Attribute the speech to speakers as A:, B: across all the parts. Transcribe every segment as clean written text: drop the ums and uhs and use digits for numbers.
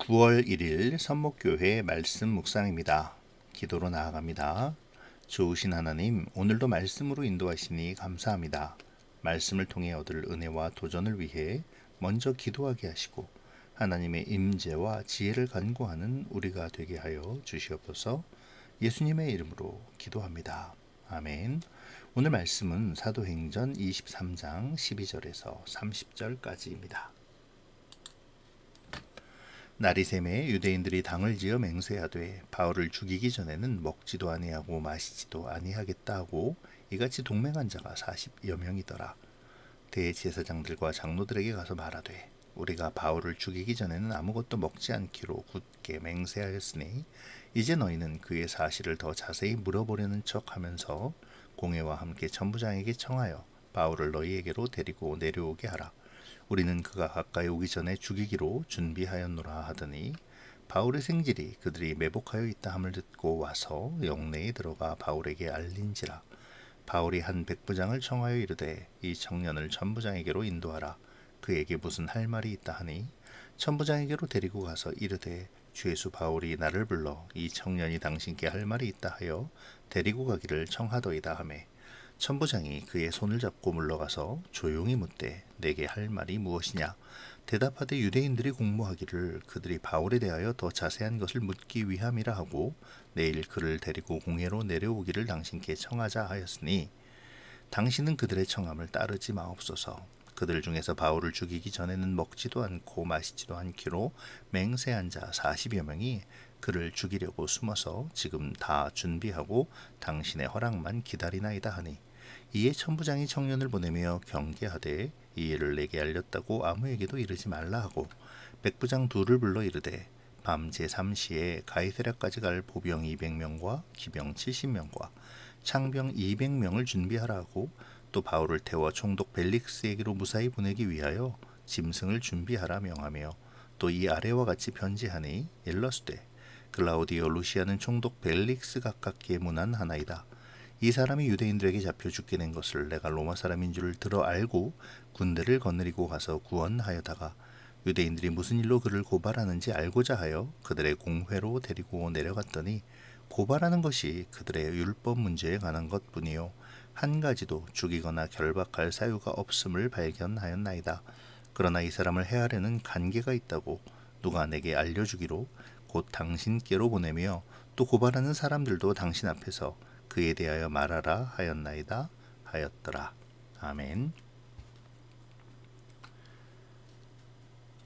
A: 9월 1일 선목교회 말씀 묵상입니다. 기도로 나아갑니다. 좋으신 하나님, 오늘도 말씀으로 인도하시니 감사합니다. 말씀을 통해 얻을 은혜와 도전을 위해 먼저 기도하게 하시고 하나님의 임재와 지혜를 간구하는 우리가 되게 하여 주시옵소서. 예수님의 이름으로 기도합니다. 아멘. 오늘 말씀은 사도행전 23장 12절에서 30절까지입니다. 날이 새매 유대인들이 당을 지어 맹세하되 바울을 죽이기 전에는 먹지도 아니하고 마시지도 아니하겠다 하고 이같이 동맹한 자가 40여 명이더라. 대제사장들과 장로들에게 가서 말하되 우리가 바울을 죽이기 전에는 아무것도 먹지 않기로 굳게 맹세하였으니 이제 너희는 그의 사실을 더 자세히 물어보려는 척하면서 공회와 함께 천부장에게 청하여 바울을 너희에게로 데리고 내려오게 하라. 우리는 그가 가까이 오기 전에 죽이기로 준비하였노라 하더니 바울의 생질이 그들이 매복하여 있다 함을 듣고 와서 영내에 들어가 바울에게 알린지라. 바울이 한 백부장을 청하여 이르되 이 청년을 천부장에게로 인도하라. 그에게 무슨 할 말이 있다 하니 천부장에게로 데리고 가서 이르되 죄수 바울이 나를 불러 이 청년이 당신께 할 말이 있다 하여 데리고 가기를 청하더이다 하매 천부장이 그의 손을 잡고 물러가서 조용히 묻되 내게 할 말이 무엇이냐. 대답하되 유대인들이 공모하기를 그들이 바울에 대하여 더 자세한 것을 묻기 위함이라 하고 내일 그를 데리고 공회로 내려오기를 당신께 청하자 하였으니 당신은 그들의 청함을 따르지 마옵소서. 그들 중에서 바울을 죽이기 전에는 먹지도 않고 마시지도 않기로 맹세한 자 40여 명이 그를 죽이려고 숨어서 지금 다 준비하고 당신의 허락만 기다리나이다 하니 이에 천부장이 청년을 보내며 경계하되 이 일을 내게 알렸다고 아무에게도 이르지 말라 하고 백부장 둘을 불러 이르되 밤 제3시에 가이사랴까지 갈 보병 200명과 기병 70명과 창병 200명을 준비하라 하고 또 바울을 태워 총독 벨릭스에게로 무사히 보내기 위하여 짐승을 준비하라 명하며 또 이 아래와 같이 편지하니 일러스되 글라우디오 루시아는 총독 벨릭스 가깝게 문안하나이다. 이 사람이 유대인들에게 잡혀 죽게 된 것을 내가 로마 사람인 줄 들어 알고 군대를 거느리고 가서 구원하여다가 유대인들이 무슨 일로 그를 고발하는지 알고자 하여 그들의 공회로 데리고 내려갔더니 고발하는 것이 그들의 율법 문제에 관한 것뿐이요 한 가지도 죽이거나 결박할 사유가 없음을 발견하였나이다. 그러나 이 사람을 해하려는 간계가 있다고 누가 내게 알려주기로 곧 당신께로 보내며 또 고발하는 사람들도 당신 앞에서 그에 대하여 말하라 하였나이다 하였더라. 아멘.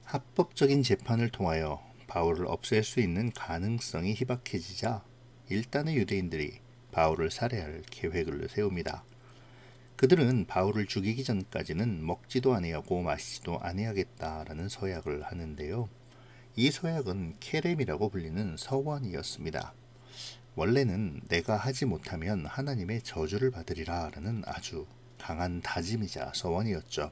A: 합법적인 재판을 통하여 바울을 없앨 수 있는 가능성이 희박해지자 일단의 유대인들이 바울을 살해할 계획을 세웁니다. 그들은 바울을 죽이기 전까지는 먹지도 아니하고 마시지도 아니하겠다라는 서약을 하는데요. 이 서약은 케렘이라고 불리는 서원이었습니다. 원래는 내가 하지 못하면 하나님의 저주를 받으리라 라는 아주 강한 다짐이자 서원이었죠.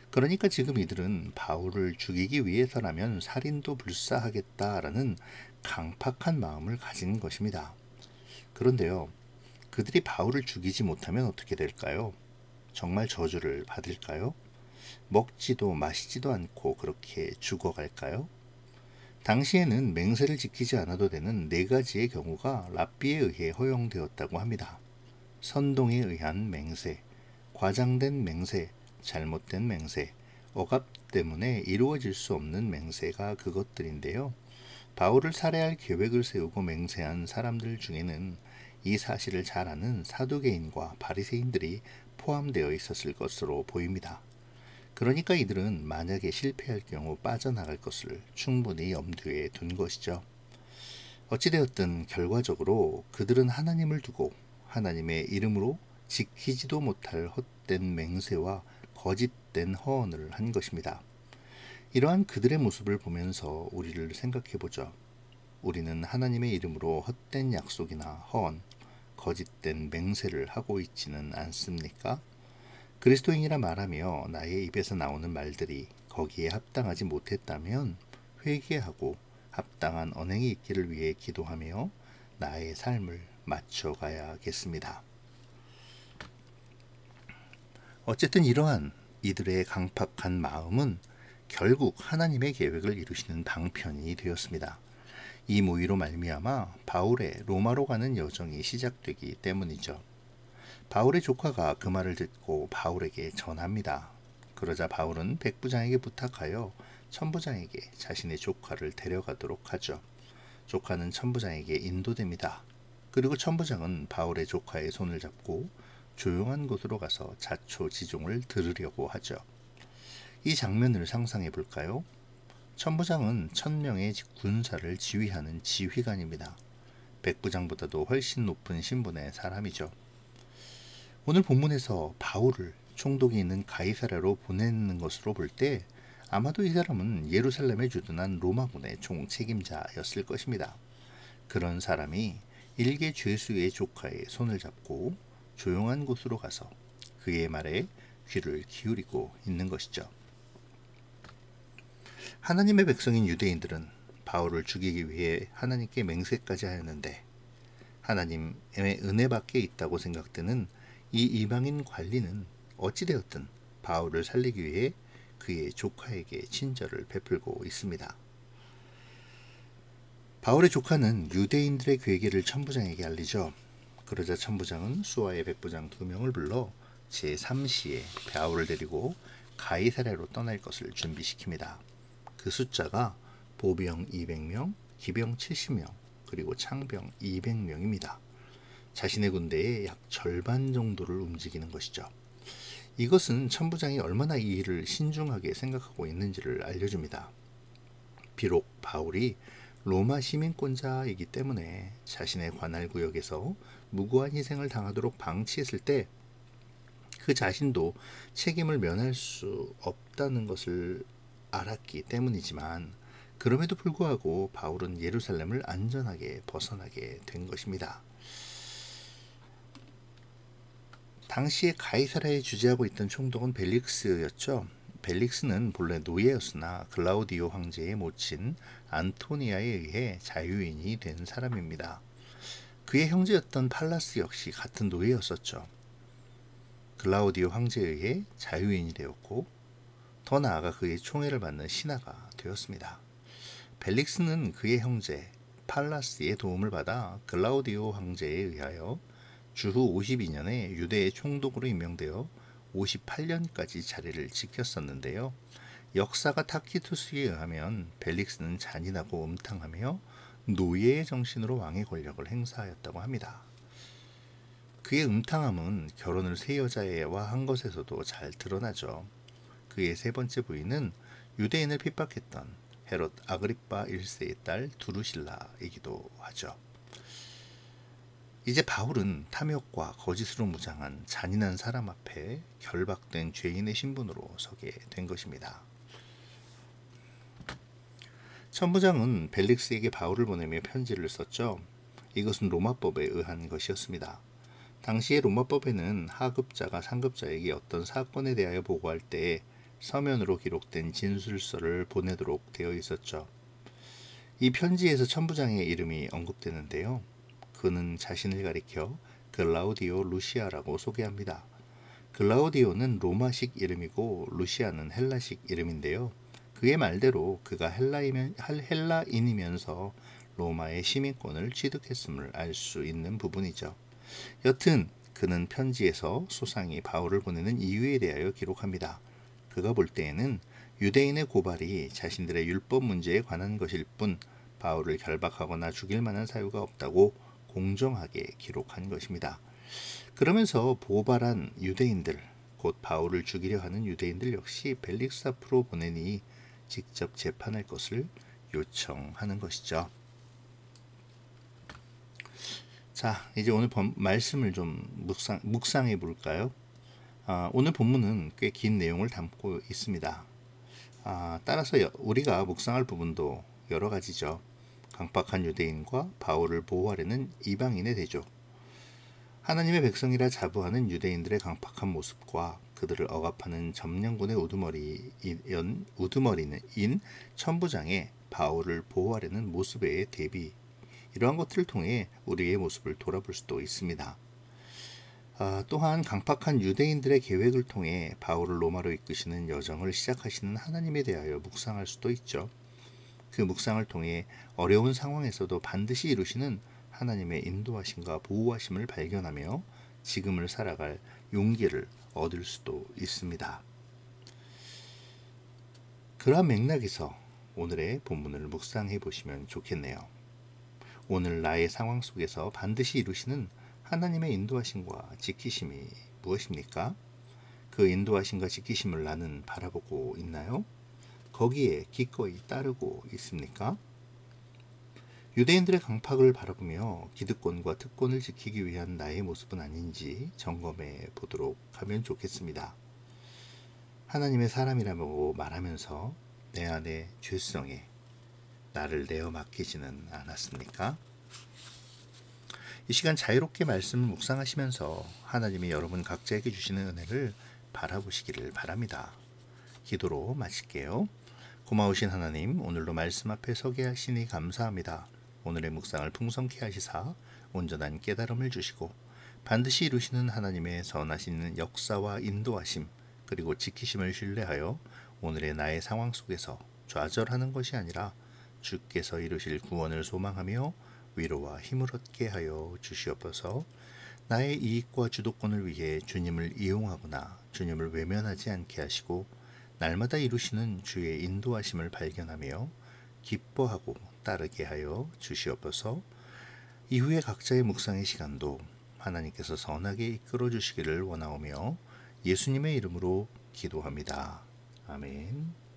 A: 그러니까 지금 이들은 바울을 죽이기 위해서라면 살인도 불사하겠다라는 강팍한 마음을 가진 것입니다. 그런데요, 그들이 바울을 죽이지 못하면 어떻게 될까요? 정말 저주를 받을까요? 먹지도 마시지도 않고 그렇게 죽어갈까요? 당시에는 맹세를 지키지 않아도 되는 4가지의 경우가 랍비에 의해 허용되었다고 합니다. 선동에 의한 맹세, 과장된 맹세, 잘못된 맹세, 억압 때문에 이루어질 수 없는 맹세가 그것들인데요. 바울을 살해할 계획을 세우고 맹세한 사람들 중에는 이 사실을 잘 아는 사두개인과 바리새인들이 포함되어 있었을 것으로 보입니다. 그러니까 이들은 만약에 실패할 경우 빠져나갈 것을 충분히 염두에 둔 것이죠. 어찌되었든 결과적으로 그들은 하나님을 두고 하나님의 이름으로 지키지도 못할 헛된 맹세와 거짓된 허언을 한 것입니다. 이러한 그들의 모습을 보면서 우리를 생각해보죠. 우리는 하나님의 이름으로 헛된 약속이나 허언, 거짓된 맹세를 하고 있지는 않습니까? 그리스도인이라 말하며 나의 입에서 나오는 말들이 거기에 합당하지 못했다면 회개하고 합당한 언행이 있기를 위해 기도하며 나의 삶을 맞춰가야겠습니다. 어쨌든 이러한 이들의 강팍한 마음은 결국 하나님의 계획을 이루시는 방편이 되었습니다. 이 모의로 말미암아 바울의 로마로 가는 여정이 시작되기 때문이죠. 바울의 조카가 그 말을 듣고 바울에게 전합니다. 그러자 바울은 백부장에게 부탁하여 천부장에게 자신의 조카를 데려가도록 하죠. 조카는 천부장에게 인도됩니다. 그리고 천부장은 바울의 조카의 손을 잡고 조용한 곳으로 가서 자초지종을 들으려고 하죠. 이 장면을 상상해 볼까요? 천부장은 1000명의 군사를 지휘하는 지휘관입니다. 백부장보다도 훨씬 높은 신분의 사람이죠. 오늘 본문에서 바울을 총독이 있는 가이사랴로 보내는 것으로 볼 때 아마도 이 사람은 예루살렘에 주둔한 로마군의 총책임자였을 것입니다. 그런 사람이 일개 죄수의 조카의 손을 잡고 조용한 곳으로 가서 그의 말에 귀를 기울이고 있는 것이죠. 하나님의 백성인 유대인들은 바울을 죽이기 위해 하나님께 맹세까지 하였는데 하나님의 은혜밖에 있다고 생각되는 이 이방인 관리는 어찌되었든 바울을 살리기 위해 그의 조카에게 친절을 베풀고 있습니다. 바울의 조카는 유대인들의 괴계를 천부장에게 알리죠. 그러자 천부장은 수아의 백부장 2명을 불러 제3시에 바울을 데리고 가이사랴로 떠날 것을 준비시킵니다. 그 숫자가 보병 200명, 기병 70명, 그리고 창병 200명입니다. 자신의 군대의 약 절반 정도를 움직이는 것이죠. 이것은 천부장이 얼마나 이 일을 신중하게 생각하고 있는지를 알려줍니다. 비록 바울이 로마 시민권자이기 때문에 자신의 관할 구역에서 무고한 희생을 당하도록 방치했을 때 그 자신도 책임을 면할 수 없다는 것을 알았기 때문이지만 그럼에도 불구하고 바울은 예루살렘을 안전하게 벗어나게 된 것입니다. 당시에 가이사랴에 주재하고 있던 총독은 벨릭스였죠. 벨릭스는 본래 노예였으나 글라우디오 황제의 모친 안토니아에 의해 자유인이 된 사람입니다. 그의 형제였던 팔라스 역시 같은 노예였었죠. 글라우디오 황제에 의해 자유인이 되었고 더 나아가 그의 총애를 받는 신하가 되었습니다. 벨릭스는 그의 형제 팔라스의 도움을 받아 글라우디오 황제에 의하여 주후 52년에 유대의 총독으로 임명되어 58년까지 자리를 지켰었는데요. 역사가 타키투스에 의하면 벨릭스는 잔인하고 음탕하며 노예의 정신으로 왕의 권력을 행사하였다고 합니다. 그의 음탕함은 결혼을 세 여자애와 한 것에서도 잘 드러나죠. 그의 세 번째 부인은 유대인을 핍박했던 헤롯 아그리파 1세의 딸 두루실라이기도 하죠. 이제 바울은 탐욕과 거짓으로 무장한 잔인한 사람 앞에 결박된 죄인의 신분으로 서게 된 것입니다. 천부장은 벨릭스에게 바울을 보내며 편지를 썼죠. 이것은 로마법에 의한 것이었습니다. 당시의 로마법에는 하급자가 상급자에게 어떤 사건에 대하여 보고할 때 서면으로 기록된 진술서를 보내도록 되어 있었죠. 이 편지에서 천부장의 이름이 언급되는데요. 그는 자신을 가리켜 글라우디오 루시아라고 소개합니다. 글라우디오는 로마식 이름이고 루시아는 헬라식 이름인데요. 그의 말대로 그가 헬라인이면서 로마의 시민권을 취득했음을 알 수 있는 부분이죠. 여튼 그는 편지에서 소상히 바울을 보내는 이유에 대하여 기록합니다. 그가 볼 때에는 유대인의 고발이 자신들의 율법 문제에 관한 것일 뿐 바울을 결박하거나 죽일 만한 사유가 없다고 공정하게 기록한 것입니다. 그러면서 고발한 유대인들, 곧 바울을 죽이려 하는 유대인들 역시 벨릭스 앞으로 보내니 직접 재판할 것을 요청하는 것이죠. 자, 이제 오늘 말씀을 좀 묵상해 볼까요? 오늘 본문은 꽤 긴 내용을 담고 있습니다. 따라서 우리가 묵상할 부분도 여러 가지죠. 강박한 유대인과 바울을 보호하려는 이방인의 대조, 하나님의 백성이라 자부하는 유대인들의 강박한 모습과 그들을 억압하는 점령군의 우두머리인 천부장의 바울을 보호하려는 모습의 대비, 이러한 것들을 통해 우리의 모습을 돌아볼 수도 있습니다. 또한 강팍한 유대인들의 계획을 통해 바울을 로마로 이끄시는 여정을 시작하시는 하나님에 대하여 묵상할 수도 있죠. 그 묵상을 통해 어려운 상황에서도 반드시 이루시는 하나님의 인도하심과 보호하심을 발견하며 지금을 살아갈 용기를 얻을 수도 있습니다. 그러한 맥락에서 오늘의 본문을 묵상해 보시면 좋겠네요. 오늘 나의 상황 속에서 반드시 이루시는 하나님의 인도하심과 지키심이 무엇입니까? 그 인도하심과 지키심을 나는 바라보고 있나요? 거기에 기꺼이 따르고 있습니까? 유대인들의 강팍을 바라보며 기득권과 특권을 지키기 위한 나의 모습은 아닌지 점검해 보도록 하면 좋겠습니다. 하나님의 사람이라고 말하면서 내 안의 죄성에 나를 내어 맡기지는 않았습니까? 이 시간 자유롭게 말씀을 묵상하시면서 하나님이 여러분 각자에게 주시는 은혜를 바라보시기를 바랍니다. 기도로 마칠게요. 고마우신 하나님, 오늘도 말씀 앞에 서게 하시니 감사합니다. 오늘의 묵상을 풍성케 하시사 온전한 깨달음을 주시고 반드시 이루시는 하나님의 선하신 역사와 인도하심 그리고 지키심을 신뢰하여 오늘의 나의 상황 속에서 좌절하는 것이 아니라 주께서 이루실 구원을 소망하며 위로와 힘을 얻게 하여 주시옵소서. 나의 이익과 주도권을 위해 주님을 이용하거나 주님을 외면하지 않게 하시고 날마다 이루시는 주의 인도하심을 발견하며 기뻐하고 따르게 하여 주시옵소서. 이후에 각자의 묵상의 시간도 하나님께서 선하게 이끌어 주시기를 원하오며 예수님의 이름으로 기도합니다. 아멘.